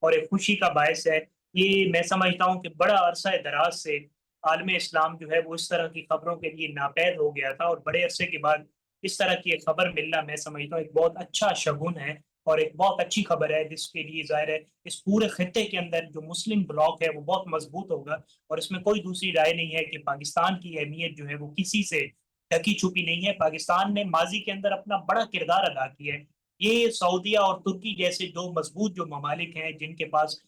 اور ایک خوشی کا باعث ہے۔ یہ میں سمجھتا ہوں کہ بڑا عرصہ دراز سے عالم اسلام جو ہے وہ اس طرح کی خبروں کے لیے ناپید ہو گیا تھا، اور بڑے عرصے کے بعد اس طرح کی ایک خبر ملنا میں سمجھتا ہوں ایک بہت اچھا شگون ہے، اور ایک بہت اچھی خبر ہے، جس کے لیے ظاہر ہے اس پورے خطے کے اندر جو مسلم بلاک ہے وہ بہت مضبوط ہوگا، اور اس میں کوئی دوسری رائے نہیں ہے کہ پاکستان کی اہمیت جو ہے وہ کسی سے ڈھکی چھپی نہیں ہے۔ پاکستان نے ماضی کے اندر اپنا بڑا کردار ادا کیا ہے۔ یہ سعودیہ اور ترکی جیسے دو مضبوط جو ممالک ہیں جن کے پاس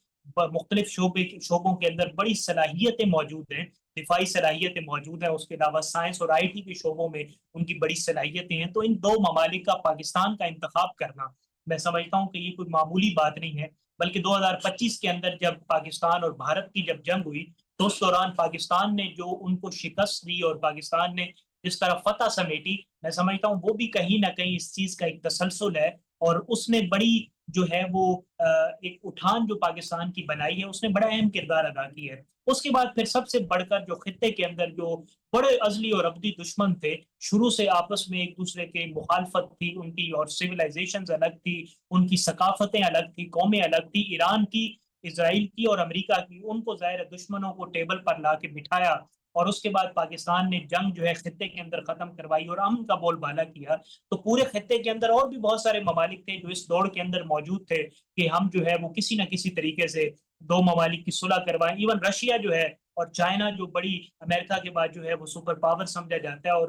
مختلف شعبوں کے اندر بڑی صلاحیتیں موجود ہیں، دفاعی صلاحیتیں موجود ہیں، اس کے علاوہ سائنس اور آئی ٹی کے شعبوں میں ان کی بڑی صلاحیتیں ہیں، تو ان دو ممالک کا پاکستان کا انتخاب کرنا میں سمجھتا ہوں کہ یہ کوئی معمولی بات نہیں ہے، بلکہ 2025 کے اندر جب پاکستان اور بھارت کی جب جنگ ہوئی تو اس دوران پاکستان نے جو ان کو شکست دی اور پاکستان نے جس طرح فتح سمیٹی، میں سمجھتا ہوں وہ بھی کہیں نہ کہیں اس چیز کا ایک تسلسل ہے، اور اس نے بڑی جو ہے وہ ایک اٹھان جو پاکستان کی بنائی ہے اس نے بڑا اہم کردار ادا کیا ہے۔ اس کے بعد پھر سب سے بڑھ کر جو خطے کے اندر جو بڑے ازلی اور ابدی دشمن تھے، شروع سے آپس میں ایک دوسرے کے مخالفت تھی ان کی، اور سویلائزیشنز الگ تھی، ان کی ثقافتیں الگ تھی، قومیں الگ تھی، ایران کی، اسرائیل کی اور امریکہ کی، ان کو ظاہر دشمنوں کو ٹیبل پر لا کے بٹھایا، اور اس کے بعد پاکستان نے جنگ جو ہے خطے کے اندر ختم کروائی اور امن کا بول بالا کیا، تو پورے خطے کے اندر اور بھی بہت سارے ممالک تھے جو اس دوڑ کے اندر موجود تھے کہ ہم جو ہے وہ کسی نہ کسی طریقے سے دو ممالک کی صلح کروائیں۔ ایون رشیا جو ہے اور چائنا جو بڑی امریکہ کے بعد جو ہے وہ سپر پاور سمجھا جاتا ہے اور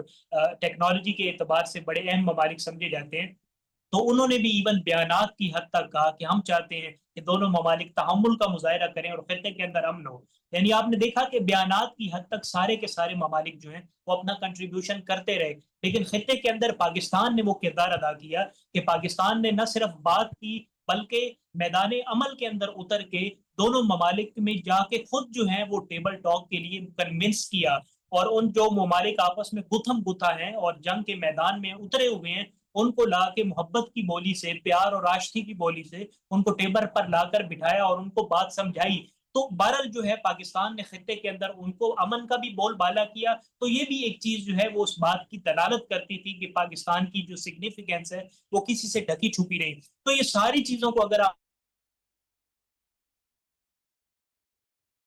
ٹیکنالوجی کے اعتبار سے بڑے اہم ممالک سمجھے جاتے ہیں، تو انہوں نے بھی ایون بیانات کی حد تک کہا کہ ہم چاہتے ہیں کہ دونوں ممالک تحمل کا مظاہرہ کریں اور خطے کے اندر امن ہو۔ یعنی آپ نے دیکھا کہ بیانات کی حد تک سارے کے سارے ممالک جو ہیں وہ اپنا کنٹریبیوشن کرتے رہے، لیکن خطے کے اندر پاکستان نے وہ کردار ادا کیا کہ پاکستان نے نہ صرف بات کی بلکہ میدان عمل کے اندر اتر کے دونوں ممالک میں جا کے خود جو ہیں وہ ٹیبل ٹاک کے لیے کنونس کیا، اور ان جو ممالک آپس میں گتھم گتھا ہیں اور جنگ کے میدان میں اترے ہوئے ہیں ان کو لا کے محبت کی بولی سے، پیار اور آشتی کی بولی سے ان کو ٹیبل پر لا کر بٹھایا اور ان کو بات سمجھائی۔ تو بہرحال جو ہے پاکستان نے خطے کے اندر ان کو امن کا بھی بول بالا کیا، تو یہ بھی ایک چیز جو ہے وہ اس بات کی دلالت کرتی تھی کہ پاکستان کی جو سگنیفیکینس ہے وہ کسی سے ڈھکی چھپی نہیں۔ تو یہ ساری چیزوں کو اگر آپ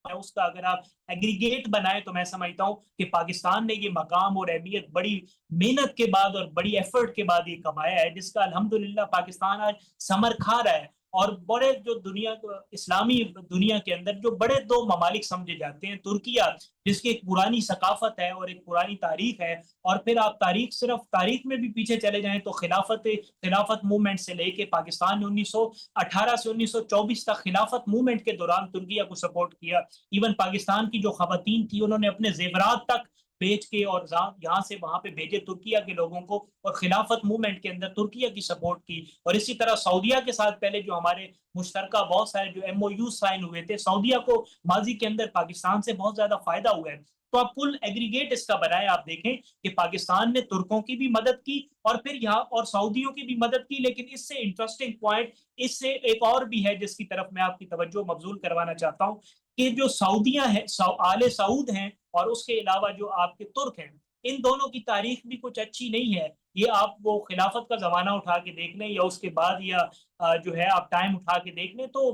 اس کا اگر آپ ایگریگیٹ بنائیں تو میں سمجھتا ہوں کہ پاکستان نے یہ مقام اور اہمیت بڑی محنت کے بعد اور بڑی ایفرٹ کے بعد یہ کمایا ہے، جس کا الحمدللہ پاکستان آج ثمر کھا رہا ہے۔ اور بڑے جو دنیا اسلامی دنیا کے اندر جو بڑے دو ممالک سمجھے جاتے ہیں، ترکیہ جس کی ایک پرانی ثقافت ہے اور ایک پرانی تاریخ ہے، اور پھر آپ صرف تاریخ میں بھی پیچھے چلے جائیں تو خلافت موومنٹ سے لے کے پاکستان نے 1918 سے 1924 تک خلافت موومنٹ کے دوران ترکیہ کو سپورٹ کیا۔ ایون پاکستان کی جو خواتین تھی انہوں نے اپنے زیورات تک بیچ کے اور یہاں سے وہاں پہ بھیجے ترکیہ کے لوگوں کو، اور خلافت موومنٹ کے اندر ترکیہ کی سپورٹ کی۔ اور اسی طرح سعودیہ کے ساتھ پہلے جو ہمارے مشترکہ بہت سارے جو ایم او یو سائن ہوئے تھے، سعودیہ کو ماضی کے اندر پاکستان سے بہت زیادہ فائدہ ہوا ہے۔ تو آپ کل ایگریگیٹ اس کا بنائیں، آپ دیکھیں کہ پاکستان نے ترکوں کی بھی مدد کی اور پھر یہاں اور سعودیوں کی بھی مدد کی، لیکن اس سے انٹرسٹنگ پوائنٹ اس سے ایک اور بھی ہے جس کی طرف میں آپ کی توجہ مبذول کروانا چاہتا ہوں، کہ جو سعودیہ ہیں، آل سعود ہیں، اور اس کے علاوہ جو آپ کے ترک ہیں، ان دونوں کی تاریخ بھی کچھ اچھی نہیں ہے۔ یہ آپ وہ خلافت کا زمانہ اٹھا کے دیکھ لیں یا اس کے بعد، یا جو ہے آپ ٹائم اٹھا کے دیکھ لیں، تو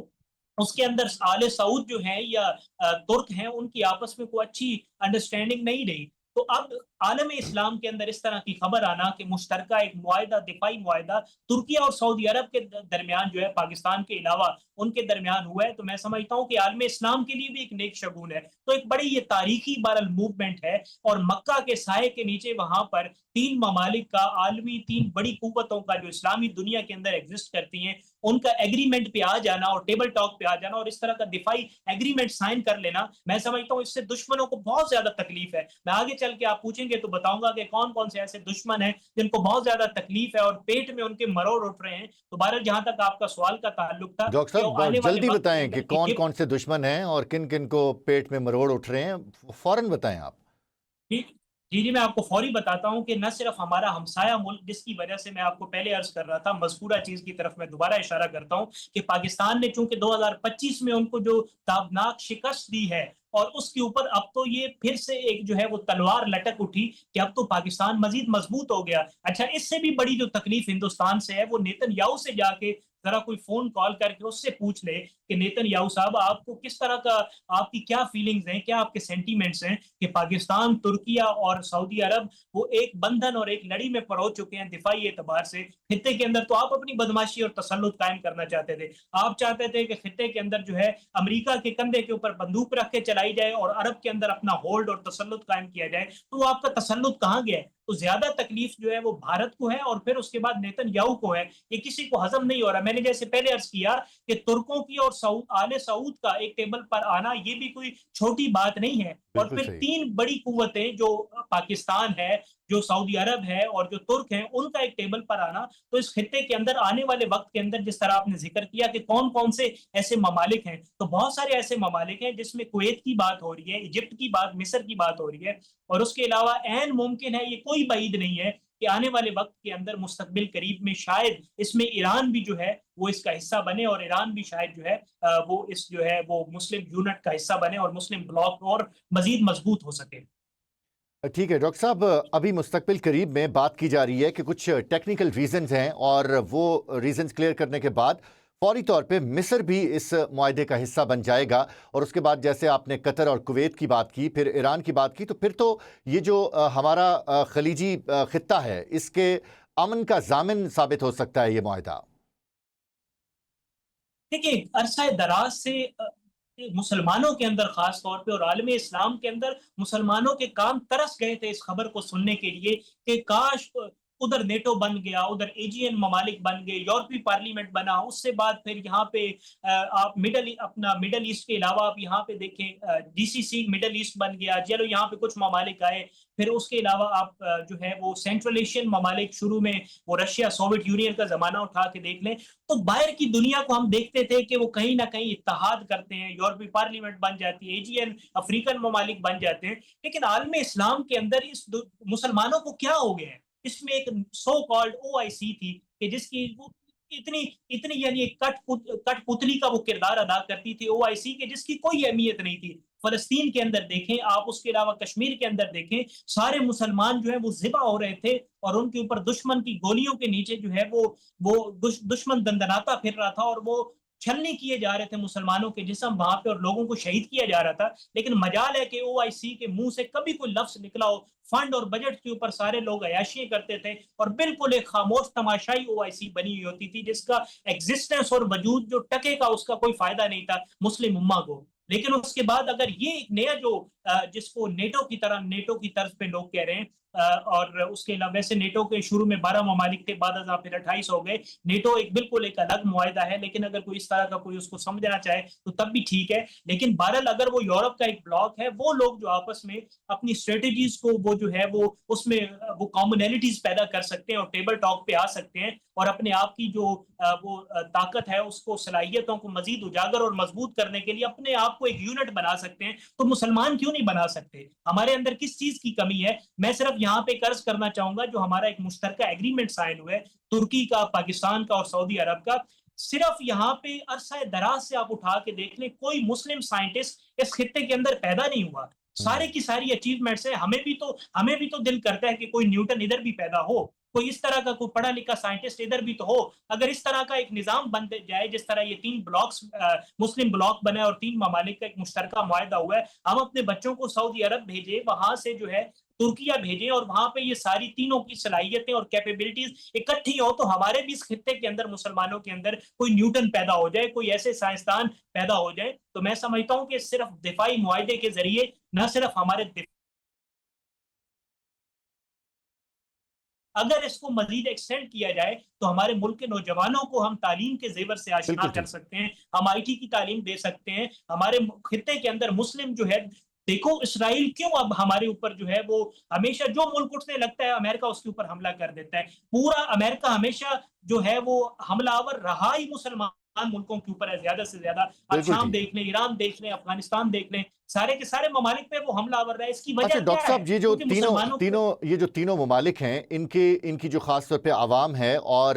اس کے اندر آل سعود جو ہیں یا ترک ہیں ان کی آپس میں کوئی اچھی انڈرسٹینڈنگ نہیں رہی۔ تو اب عالم اسلام کے اندر اس طرح کی خبر آنا کہ مشترکہ ایک معاہدہ، دفاعی معاہدہ ترکیہ اور سعودی عرب کے درمیان جو ہے پاکستان کے علاوہ ان کے درمیان ہوا ہے، تو میں سمجھتا ہوں کہ عالم اسلام کے لیے بھی ایک نیک شگون ہے۔ تو ایک بڑی یہ تاریخی بہرحال موومنٹ ہے، اور مکہ کے سائے کے نیچے وہاں پر تین ممالک کا عالمی، تین بڑی قوتوں کا جو اسلامی دنیا کے اندر ایگزسٹ کرتی ہیں، ان کا ایگریمنٹ پہ آ جانا اور ٹیبل ٹاک پہ آ جانا اور اس طرح کا دفاعی ایگریمنٹ سائن کر لینا، میں سمجھتا ہوں اس سے دشمنوں کو بہت زیادہ تکلیف ہے۔ میں آگے چل کے آپ پوچھیں گے تو بتاؤں گا کہ کون کون سے ایسے دشمن ہیں جن کو بہت زیادہ تکلیف ہے اور پیٹ میں ان کے مروڑ اٹھ رہے ہیں۔ تو بہرحال جہاں تک آپ کا سوال کا تعلق تھا ڈاکٹر کہ صاحب آنے والے جلدی وقت کے بتائیں اندر کہ کون یہ کون سے دشمن ہیں اور کن کن کو پیٹ میں مروڑ اٹھ رہے ہیں، فوراً بتائیں آپ۔ جی میں آپ کو فوری بتاتا ہوں کہ نہ صرف ہمارا ہمسایہ ملک، جس کی وجہ سے میں آپ کو پہلے عرض کر رہا تھا، مذکورہ چیز کی طرف میں دوبارہ اشارہ کرتا ہوں کہ پاکستان نے چونکہ 2025 میں ان کو جو تابناک شکست دی ہے اور اس کے اوپر اب تو یہ پھر سے ایک جو ہے وہ تلوار لٹک اٹھی کہ اب تو پاکستان مزید مضبوط ہو گیا. اچھا اس سے بھی بڑی جو تکلیف ہندوستان سے ہے وہ نیتن یاہو سے جا کے ذرا کوئی فون کال کر کے اس سے پوچھ لے کہ نیتن یاہو صاحب آپ کو کس طرح کا، آپ کی کیا فیلنگز ہیں، کیا آپ کے سینٹیمنٹس ہیں کہ پاکستان، ترکیہ اور سعودی عرب وہ ایک بندھن اور ایک لڑی میں پڑو چکے ہیں دفاعی اعتبار سے. خطے کے اندر تو آپ اپنی بدماشی اور تسلط قائم کرنا چاہتے تھے. آپ چاہتے تھے کہ خطے کے اندر جو ہے امریکہ کے کندھے کے اوپر بندوق رکھ کے چلائی جائے اور عرب کے اندر اپنا ہولڈ اور تسلط قائم کیا جائے. تو وہ آپ کا تسلط کہاں گیا ہے؟ تو زیادہ تکلیف جو ہے وہ بھارت کو ہے اور پھر اس کے بعد نیتن یاہو کو ہے. یہ کسی کو ہضم نہیں ہو رہا. میں نے جیسے پہلے عرض کیا کہ ترکوں کی اور آل سعود کا ایک ٹیبل پر آنا یہ بھی کوئی چھوٹی بات نہیں ہے. اور بالکل پھر صحیح. تین بڑی قوتیں جو پاکستان ہے، جو سعودی عرب ہے اور جو ترک ہیں، ان کا ایک ٹیبل پر آنا. تو اس خطے کے اندر آنے والے وقت کے اندر جس طرح آپ نے ذکر کیا کہ کون کون سے ایسے ممالک ہیں، تو بہت سارے ایسے ممالک ہیں جس میں کویت کی بات ہو رہی ہے، ایجپٹ کی بات، مصر کی بات ہو رہی ہے. اور اس کے علاوہ عین ممکن ہے، یہ کوئی بعید نہیں ہے کہ آنے والے وقت کے اندر مستقبل قریب میں شاید اس میں ایران بھی جو ہے وہ اس کا حصہ بنے اور ایران بھی شاید جو ہے وہ اس جو ہے وہ مسلم یونٹ کا حصہ بنے اور مسلم بلاک اور مزید مضبوط ہو سکے. ٹھیک ہے ڈاکٹر صاحب، ابھی مستقبل قریب میں بات کی جا رہی ہے کہ کچھ ٹیکنیکل ریزنز ہیں اور وہ ریزنز کلیئر کرنے کے بعد فوری طور پہ مصر بھی اس معاہدے کا حصہ بن جائے گا. اور اس کے بعد جیسے آپ نے قطر اور کویت کی بات کی، پھر ایران کی بات کی، تو پھر تو یہ جو ہمارا خلیجی خطہ ہے اس کے امن کا ضامن ثابت ہو سکتا ہے یہ معاہدہ. دیکھیے عرصہ دراز سے مسلمانوں کے اندر خاص طور پہ اور عالم اسلام کے اندر مسلمانوں کے کام ترس گئے تھے اس خبر کو سننے کے لیے کہ کاش ادھر نیٹو بن گیا، ادھر ایجین ممالک بن گئے، یورپی پارلیمنٹ بنا، اس سے بعد پھر یہاں پہ آپ مڈل ایسٹ کے علاوہ آپ یہاں پہ دیکھیں جی سی سی مڈل ایسٹ بن گیا، چلو یہاں پہ کچھ ممالک آئے. پھر اس کے علاوہ آپ جو ہے وہ سینٹرل ایشین ممالک، شروع میں وہ رشیا سوویت یونین کا زمانہ اٹھا کے دیکھ لیں تو باہر کی دنیا کو ہم دیکھتے تھے کہ وہ کہیں نہ کہیں اتحاد کرتے ہیں، یورپی پارلیمنٹ بن جاتی ہے، ایجین افریقن ممالک بن جاتے ہیں. لیکن عالم اسلام کے اندر اس مسلمانوں کو کیا ہو گیا ہے؟ اس میں ایک سو کالڈ او آئی سی تھی کہ جس کی اتنی یعنی کٹ پتلی کا وہ کردار ادا کرتی تھی، او آئی سی کے جس کی کوئی اہمیت نہیں تھی. فلسطین کے اندر دیکھیں آپ، اس کے علاوہ کشمیر کے اندر دیکھیں، سارے مسلمان جو ہیں وہ ذبح ہو رہے تھے اور ان کے اوپر دشمن کی گولیوں کے نیچے جو ہے وہ دشمن دندناتا پھر رہا تھا اور وہ چھلنی کیے جا رہے تھے مسلمانوں کے جسم وہاں پہ اور لوگوں کو شہید کیا جا رہا تھا. لیکن مجال ہے کہ او آئی سی کے منہ سے کبھی کوئی لفظ نکلا ہو. فنڈ اور بجٹ کے اوپر سارے لوگ عیاشیاں کرتے تھے اور بالکل ایک خاموش تماشائی او آئی سی بنی ہوئی ہوتی تھی جس کا ایگزسٹنس اور وجود جو ٹکے کا اس کا کوئی فائدہ نہیں تھا مسلم امہ کو. لیکن اس کے بعد اگر یہ ایک نیا جو جس کو نیٹو کی طرز پہ لوگ کہہ رہے ہیں، اور اس کے علاوہ ویسے نیٹو کے شروع میں 12 ممالک تھے، بعد ازاں پھر 28 ہو گئے. نیٹو ایک بالکل ایک الگ معاہدہ ہے، لیکن اگر کوئی اس طرح کا کوئی اس کو سمجھنا چاہے تو تب بھی ٹھیک ہے. لیکن بہرحال اگر وہ یورپ کا ایک بلاک ہے، وہ لوگ جو آپس میں اپنی اسٹریٹجیز کو وہ جو ہے وہ اس میں وہ کامنالٹیز پیدا کر سکتے ہیں اور ٹیبل ٹاک پہ آ سکتے ہیں اور اپنے آپ کی جو وہ طاقت ہے اس کو، صلاحیتوں کو مزید اجاگر اور مضبوط کرنے کے لیے اپنے آپ کو ایک یونٹ بنا سکتے ہیں. تو مسلمان کیوں نہیں بنا سکتے؟ ہمارے اندر کس چیز کی کمی ہے؟ میں صرف یہاں پہ قرض کرنا چاہوں گا جو ہمارا ایک مشترکہ ایگریمنٹ سائن ہوا ہے ترکی کا، پاکستان کا اور سعودی عرب کا. صرف یہاں پہ عرصہ دراز سے آپ اٹھا کے دیکھ لیں، کوئی مسلم سائنٹسٹ اس خطے کے اندر پیدا نہیں ہوا. سارے کی ساری اچیومنٹس ہیں. ہمیں بھی تو دل کرتا ہے کہ کوئی نیوٹن ادھر بھی پیدا ہو، کوئی اس طرح کا کوئی پڑھا لکھا سائنٹسٹ ادھر بھی تو ہو. اگر اس طرح کا ایک نظام بن جائے جس طرح یہ 3 بلاکس مسلم بلاک بنا اور 3 ممالک کا ایک مشترکہ معاہدہ ہوا ہے، ہم اپنے بچوں کو سعودی عرب بھیجیں، وہاں سے جو ہے ترکیہ بھیجیں اور وہاں پہ یہ ساری تینوں کی صلاحیتیں اور کیپیبلٹیز اکٹھی ہو تو ہمارے بھی اس خطے کے اندر مسلمانوں کے اندر کوئی نیوٹن پیدا ہو جائے، کوئی ایسے سائنسدان پیدا ہو جائے. تو میں سمجھتا ہوں کہ صرف دفاعی معاہدے کے ذریعے نہ صرف ہمارے اگر اس کو مزید ایکسٹینڈ کیا جائے تو ہمارے ملک کے نوجوانوں کو ہم تعلیم کے زیور سے آشنا کر سکتے ہیں، ہم آئی ٹی کی تعلیم دے سکتے ہیں. ہمارے خطے کے اندر مسلم جو ہے، دیکھو اسرائیل کیوں اب ہمارے اوپر جو ہے وہ ہمیشہ جو ملک اٹھنے لگتا ہے امریکہ اس کے اوپر حملہ کر دیتا ہے. پورا امریکہ ہمیشہ جو ہے وہ حملہ آور رہا ہی مسلمان ملکوں کے اوپر ہے زیادہ سے زیادہ. آپ شام دیکھ لیں، ایران دیکھ لیں، افغانستان دیکھ لیں، سارے کے سارے ممالک پہ وہ حملہ آور رہا ہے. اس کی وجہ اچھا کیا ڈاکٹر ہے؟ صاحب، یہ جو تینوں ممالک ہیں ان کی جو خاص طور پہ عوام ہے اور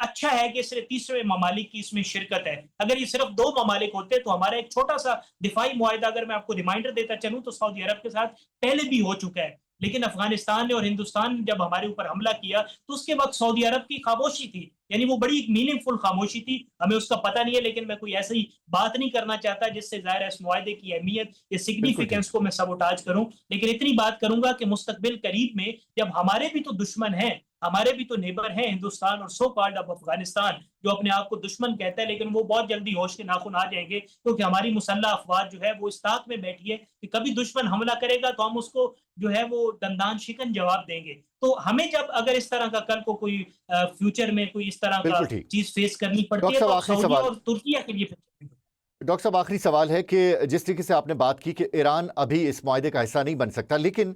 اچھا ہے کہ صرف تیسرے ممالک کی اس میں شرکت ہے. اگر یہ صرف 2 ممالک ہوتے تو ہمارا ایک چھوٹا سا دفاعی معاہدہ، اگر میں آپ کو ریمائنڈر دیتا چلوں، تو سعودی عرب کے ساتھ پہلے بھی ہو چکا ہے. لیکن افغانستان نے اور ہندوستان نے جب ہمارے اوپر حملہ کیا تو اس کے وقت سعودی عرب کی خاموشی تھی، یعنی وہ بڑی میننگ فل خاموشی تھی. ہمیں اس کا پتہ نہیں ہے، لیکن میں کوئی ایسی بات نہیں کرنا چاہتا جس سے ظاہر ہے اس معاہدے کی اہمیت یا بالکل ٹھیک. سگنیفیکینس کو میں سبوٹاج کروں. لیکن اتنی بات کروں گا کہ مستقبل قریب میں جب ہمارے بھی تو دشمن ہیں، ہمارے بھی تو نیبر ہیں ہندوستان اور سو کالڈ اب افغانستان، جو اپنے آپ کو دشمن کہتا ہے، لیکن وہ بہت جلدی ہوش کے ناخن آ جائیں گے، کیونکہ ہماری مسلح افواج جو ہے وہ اس طاق میں بیٹھی ہے کہ کبھی دشمن حملہ کرے گا تو ہم اس کو جو ہے وہ دندان شکن جواب دیں گے. تو ہمیں جب اگر اس طرح کا کل کو کوئی فیوچر میں کوئی اس طرح کا بالکل ٹھیک. چیز فیس کرنی پڑتی ڈاکٹر ہے صاحب تو اب آخری سعودیہ سوال. اور ترکیہ کے لیے ڈاکٹر صاحب آخری سوال ہے کہ جس طریقے سے آپ نے بات کی کہ ایران ابھی اس معاہدے کا حصہ نہیں بن سکتا، لیکن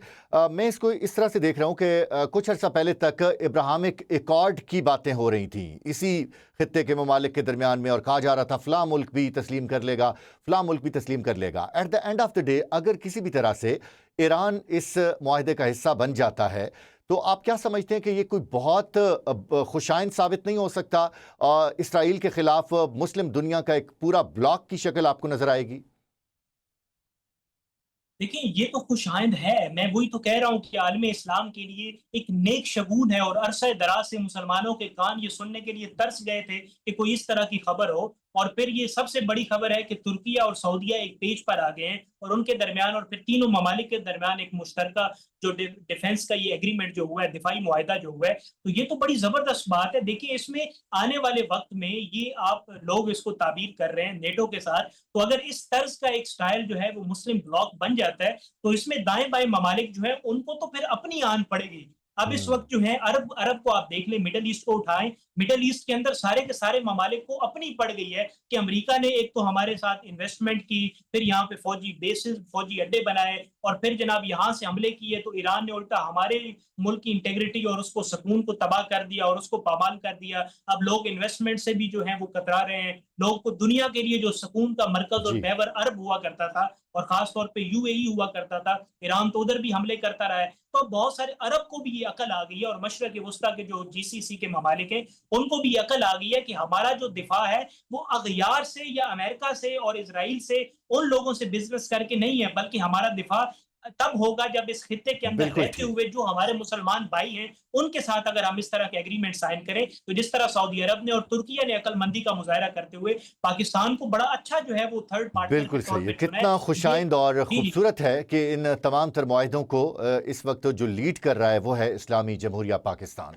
میں اس کو اس طرح سے دیکھ رہا ہوں کہ کچھ عرصہ پہلے تک ابراہمک ایکارڈ کی باتیں ہو رہی تھیں اسی خطے کے ممالک کے درمیان میں، اور کہا جا رہا تھا فلاں ملک بھی تسلیم کر لے گا، فلاں ملک بھی تسلیم کر لے گا. At the end of the day اگر کسی بھی طرح سے ایران اس معاہدے کا حصہ بن جاتا ہے تو آپ کیا سمجھتے ہیں کہ یہ کوئی بہت خوشائند ثابت نہیں ہو سکتا؟ اسرائیل کے خلاف مسلم دنیا کا ایک پورا بلاک کی شکل آپ کو نظر آئے گی؟ دیکھیں یہ تو خوش آئند ہے. میں وہی تو کہہ رہا ہوں کہ عالم اسلام کے لیے ایک نیک شگون ہے، اور عرصہ دراز سے مسلمانوں کے کان یہ سننے کے لیے ترس گئے تھے کہ کوئی اس طرح کی خبر ہو. اور پھر یہ سب سے بڑی خبر ہے کہ ترکیہ اور سعودیہ ایک پیج پر آ گئے ہیں، اور ان کے درمیان اور پھر تینوں ممالک کے درمیان ایک مشترکہ جو ڈیفنس کا یہ ایگریمنٹ جو ہوا ہے، دفاعی معاہدہ جو ہوا ہے، تو یہ تو بڑی زبردست بات ہے. دیکھیے اس میں آنے والے وقت میں یہ آپ لوگ اس کو تعبیر کر رہے ہیں نیٹو کے ساتھ، تو اگر اس طرز کا ایک سٹائل جو ہے وہ مسلم بلاک بن جاتا ہے تو اس میں دائیں بائیں ممالک جو ہے ان کو تو پھر اپنی آن پڑے گی. اب اس وقت جو ہے عرب کو آپ دیکھ لیں، مڈل ایسٹ کو اٹھائیں، مڈل ایسٹ کے اندر سارے کے سارے ممالک کو اپنی پڑ گئی ہے کہ امریکہ نے ایک تو ہمارے ساتھ انویسٹمنٹ کی، پھر یہاں پہ فوجی بیسز فوجی اڈے بنائے، اور پھر جناب یہاں سے حملے کیے تو ایران نے الٹا ہمارے ملک کی انٹیگریٹی اور اس کو سکون کو تباہ کر دیا اور اس کو پامال کر دیا. اب لوگ انویسٹمنٹ سے بھی جو ہیں وہ کترا رہے ہیں. لوگ کو دنیا کے لیے جو سکون کا مرکز اور جی محور عرب ہوا کرتا تھا، اور خاص طور پہ یو اے ای ہوا کرتا تھا، ایران تو ادھر بھی حملے کرتا رہا ہے. تو بہت سارے عرب کو بھی یہ عقل آ گئی ہے، اور مشرق وسطیٰ کے جو جی سی سی کے ممالک ہیں ان کو بھی یہ عقل آ گئی ہے کہ ہمارا جو دفاع ہے وہ اغیار سے یا امریکہ سے اور اسرائیل سے ان لوگوں سے بزنس کر کے نہیں ہے، بلکہ ہمارا دفاع تب ہوگا جب اس خطے کے اندر بالکل رہتے ٹھیک. ہوئے جو ہمارے مسلمان بھائی ہیں ان کے ساتھ اگر ہم اس طرح کے ایگریمنٹ سائن کریں، تو جس طرح سعودی عرب نے اور ترکیہ نے عقل مندی کا مظاہرہ کرتے ہوئے پاکستان کو بڑا اچھا جو ہے وہ تھرڈ پارٹنر بالکل کے طور صحیح ہے. پہ چنا ہے. کتنا یہ خوشائند اور جی جی خوبصورت ہے کہ ان تمام تر معاہدوں کو اس وقت جو لیڈ کر رہا ہے وہ ہے اسلامی جمہوریہ پاکستان.